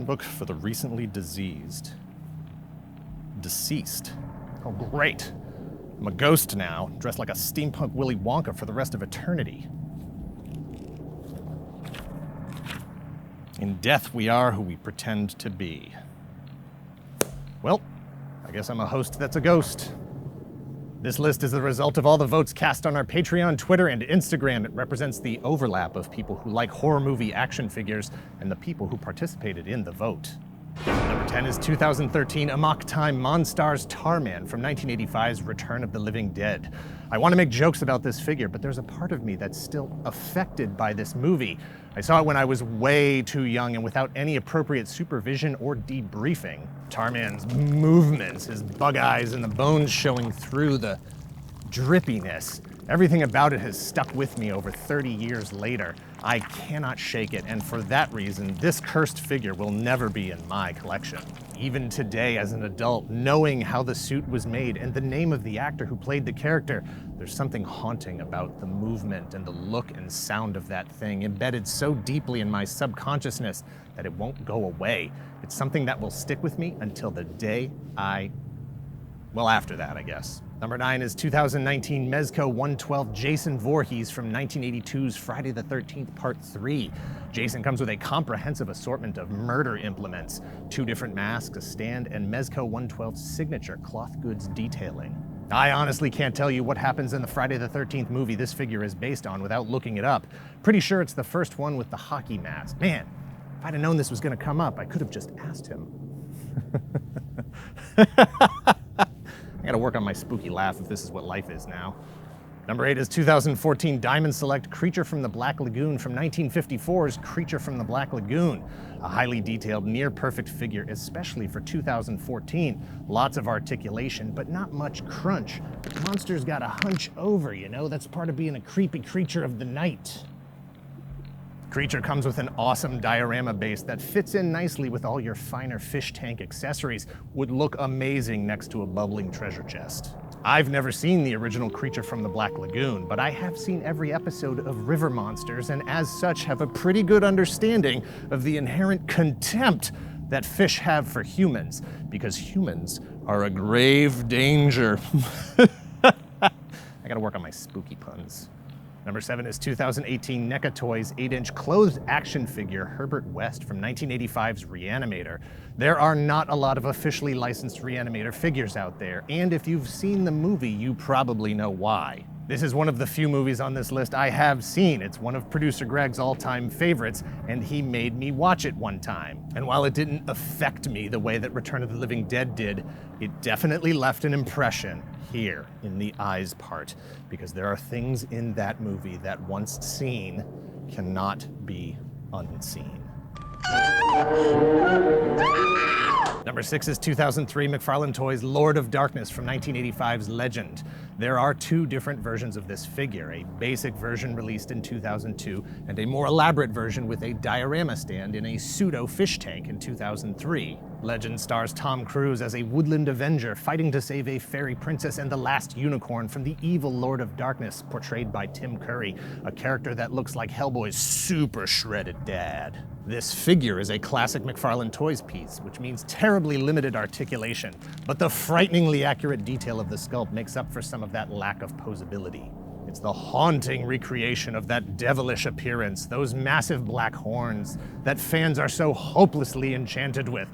Handbook for the Recently Diseased. Deceased. Oh, great. I'm a ghost now, dressed like a steampunk Willy Wonka for the rest of eternity. In death, we are who we pretend to be. Well, I guess I'm a host that's a ghost. This list is the result of all the votes cast on our Patreon, Twitter, and Instagram. It represents the overlap of people who like horror movie action figures and the people who participated in the vote. Number 10 is 2013 AMOK Time Monstars Tarman from 1985's Return of the Living Dead. I want to make jokes about this figure, but there's a part of me that's still affected by this movie. I saw it when I was way too young and without any appropriate supervision or debriefing. Tarman's movements, his bug eyes, and the bones showing through the drippiness. Everything about it has stuck with me over 30 years later. I cannot shake it, and for that reason, this cursed figure will never be in my collection. Even today, as an adult, knowing how the suit was made and the name of the actor who played the character, there's something haunting about the movement and the look and sound of that thing, embedded so deeply in my subconsciousness that it won't go away. It's something that will stick with me until the day well, after that, I guess. Number 9 is 2019 MEZCO 112 Jason Vorhees from 1982's Friday the 13th Part 3. Jason comes with a comprehensive assortment of murder implements, 2 different masks, a stand, and MEZCO 112's signature cloth goods detailing. I honestly can't tell you what happens in the Friday the 13th movie this figure is based on without looking it up. Pretty sure it's the first one with the hockey mask. Man, if I'd have known this was gonna come up, I could have just asked him. I gotta work on my spooky laugh if this is what life is now. Number 8 is 2014 Diamond Select Creature from the Black Lagoon from 1954's Creature from the Black Lagoon. A highly detailed, near-perfect figure, especially for 2014. Lots of articulation, but not much crunch. The monster's got a hunch over, you know? That's part of being a creepy creature of the night. Creature comes with an awesome diorama base that fits in nicely with all your finer fish tank accessories. Would look amazing next to a bubbling treasure chest. I've never seen the original Creature from the Black Lagoon, but I have seen every episode of River Monsters, and as such have a pretty good understanding of the inherent contempt that fish have for humans, because humans are a grave danger. I gotta work on my spooky puns. Number 7 is 2018 NECA Toys 8-inch clothed action figure Herbert West from 1985's RE-ANIMATOR. There are not a lot of officially licensed RE-ANIMATOR figures out there, and if you've seen the movie, you probably know why. This is one of the few movies on this list I have seen. It's one of producer Greg's all-time favorites, and he made me watch it one time. And while it didn't affect me the way that Return of the Living Dead did, it definitely left an impression here in the eyes part, because there are things in that movie that once seen cannot be unseen. Number 6 is 2003 McFarlane Toys Lord of Darkness from 1985's Legend. There are 2 different versions of this figure, a basic version released in 2002 and a more elaborate version with a diorama stand in a pseudo fish tank in 2003. Legend stars Tom Cruise as a woodland avenger fighting to save a fairy princess and the last unicorn from the evil Lord of Darkness, portrayed by Tim Curry, a character that looks like Hellboy's super shredded dad. This figure is a classic McFarlane Toys piece, which means terribly limited articulation, but the frighteningly accurate detail of the sculpt makes up for some of that lack of posability. It's the haunting recreation of that devilish appearance, those massive black horns that fans are so hopelessly enchanted with.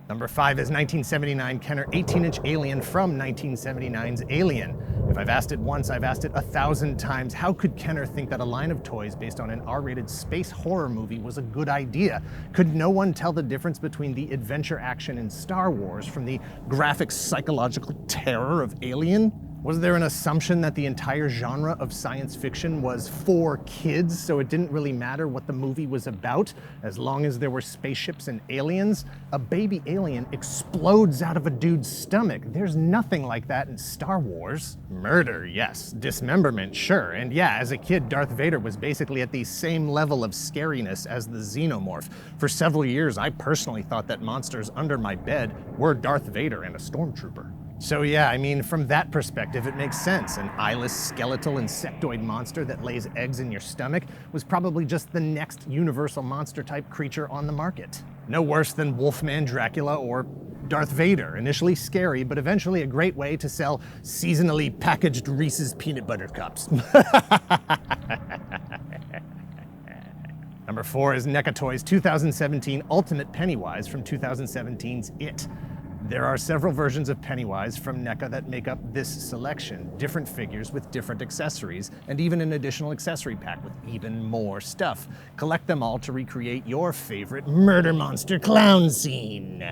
Number 5 is 1979 Kenner 18-inch Alien from 1979's Alien. If I've asked it once, I've asked it 1,000 times. How could Kenner think that a line of toys based on an R-rated space horror movie was a good idea? Could no one tell the difference between the adventure action in Star Wars from the graphic psychological terror of Alien? Was there an assumption that the entire genre of science fiction was for kids, so it didn't really matter what the movie was about, as long as there were spaceships and aliens? A baby alien explodes out of a dude's stomach. There's nothing like that in Star Wars. Murder, yes. Dismemberment, sure. And yeah, as a kid, Darth Vader was basically at the same level of scariness as the Xenomorph. For several years, I personally thought that monsters under my bed were Darth Vader and a stormtrooper. So yeah, I mean, from that perspective, it makes sense. An eyeless, skeletal, insectoid monster that lays eggs in your stomach was probably just the next universal monster-type creature on the market. No worse than Wolfman Dracula or Darth Vader. Initially scary, but eventually a great way to sell seasonally packaged Reese's peanut butter cups. Number 4 is NECA Toys' 2017 Ultimate Pennywise from 2017's It. There are several versions of Pennywise from NECA that make up this selection, different figures with different accessories, and even an additional accessory pack with even more stuff. Collect them all to recreate your favorite murder monster clown scene.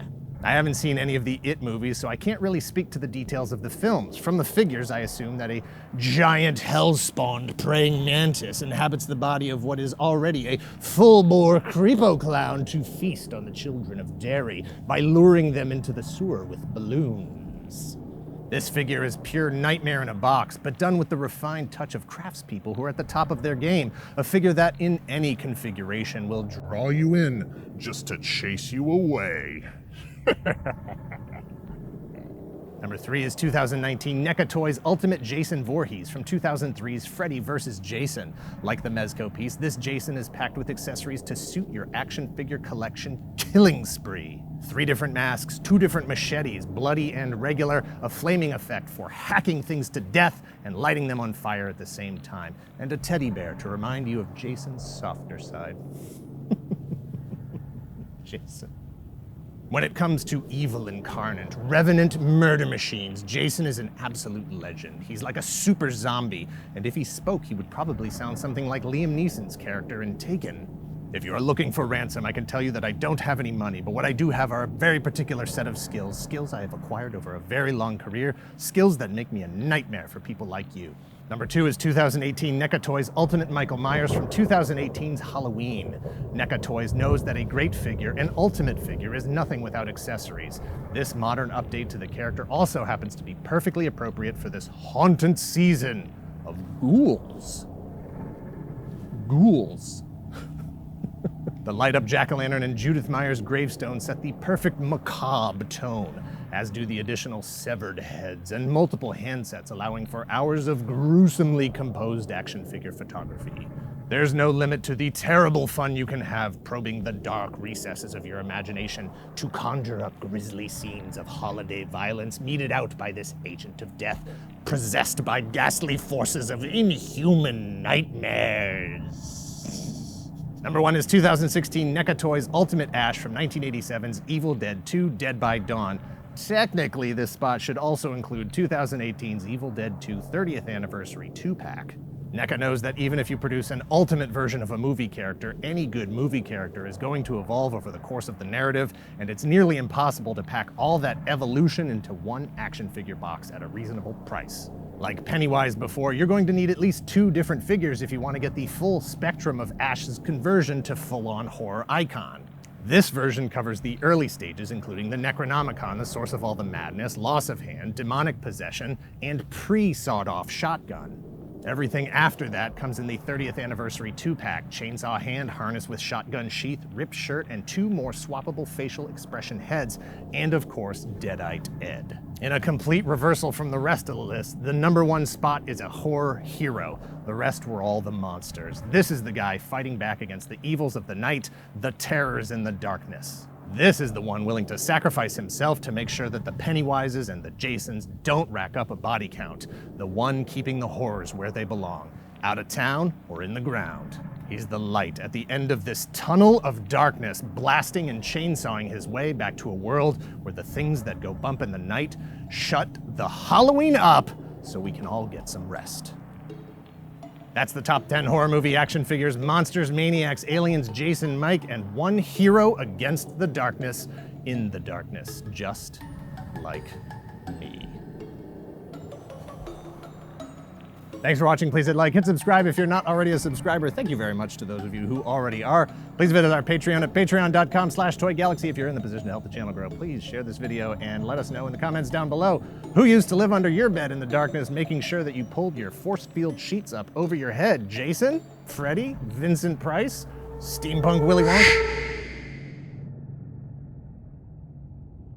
I haven't seen any of the It movies, so I can't really speak to the details of the films. From the figures, I assume that a giant hell-spawned praying mantis inhabits the body of what is already a full-bore creepo clown to feast on the children of Derry by luring them into the sewer with balloons. This figure is pure nightmare in a box, but done with the refined touch of craftspeople who are at the top of their game. A figure that, in any configuration, will draw you in just to chase you away. Number 3 is 2019 NECA Toys Ultimate Jason Voorhees from 2003's Freddy vs. Jason. Like the MEZCO piece, this Jason is packed with accessories to suit your action figure collection killing spree. 3 different masks, 2 different machetes, bloody and regular, a flaming effect for hacking things to death and lighting them on fire at the same time, and a teddy bear to remind you of Jason's softer side. Jason. When it comes to evil incarnate, revenant murder machines, Jason is an absolute legend. He's like a super zombie, and if he spoke, he would probably sound something like Liam Neeson's character in Taken. If you are looking for ransom, I can tell you that I don't have any money, but what I do have are a very particular set of skills I have acquired over a very long career, skills that make me a nightmare for people like you. Number 2 is 2018 NECA Toys Ultimate Michael Myers from 2018's Halloween. NECA Toys knows that a great figure, an ultimate figure, is nothing without accessories. This modern update to the character also happens to be perfectly appropriate for this haunted season of ghouls. Ghouls. The light-up jack-o'-lantern and Judith Myers gravestone set the perfect macabre tone, as do the additional severed heads and multiple handsets, allowing for hours of gruesomely composed action figure photography. There's no limit to the terrible fun you can have probing the dark recesses of your imagination to conjure up grisly scenes of holiday violence meted out by this agent of death, possessed by ghastly forces of inhuman nightmares. Number 1 is 2016 NECA Toys Ultimate Ash from 1987's Evil Dead 2 Dead by Dawn. Technically, this spot should also include 2018's Evil Dead 2 30th Anniversary 2-pack. NECA knows that even if you produce an ultimate version of a movie character, any good movie character is going to evolve over the course of the narrative, and it's nearly impossible to pack all that evolution into one action figure box at a reasonable price. Like Pennywise before, you're going to need at least 2 different figures if you want to get the full spectrum of Ash's conversion to full-on horror icon. This version covers the early stages, including the Necronomicon, the source of all the madness, loss of hand, demonic possession, and pre-sawed-off shotgun. Everything after that comes in the 30th Anniversary 2-pack, chainsaw hand, harness with shotgun sheath, ripped shirt, and 2 more swappable facial expression heads, and of course, Deadite Ed. In a complete reversal from the rest of the list, the number 1 spot is a horror hero. The rest were all the monsters. This is the guy fighting back against the evils of the night, the terrors in the darkness. This is the one willing to sacrifice himself to make sure that the Pennywises and the Jasons don't rack up a body count. The one keeping the horrors where they belong, out of town or in the ground. He's the light at the end of this tunnel of darkness, blasting and chainsawing his way back to a world where the things that go bump in the night shut the Halloween up so we can all get some rest. That's the top 10 horror movie action figures, monsters, maniacs, aliens, Jason, Mike, and one hero against the darkness in the darkness, just like me. Thanks for watching. Please hit like, hit subscribe if you're not already a subscriber. Thank you very much to those of you who already are. Please visit our Patreon at patreon.com/toygalaxy. If you're in the position to help the channel grow, please share this video and let us know in the comments down below who used to live under your bed in the darkness, making sure that you pulled your force field sheets up over your head. Jason? Freddy? Vincent Price? Steampunk Willy Wonka?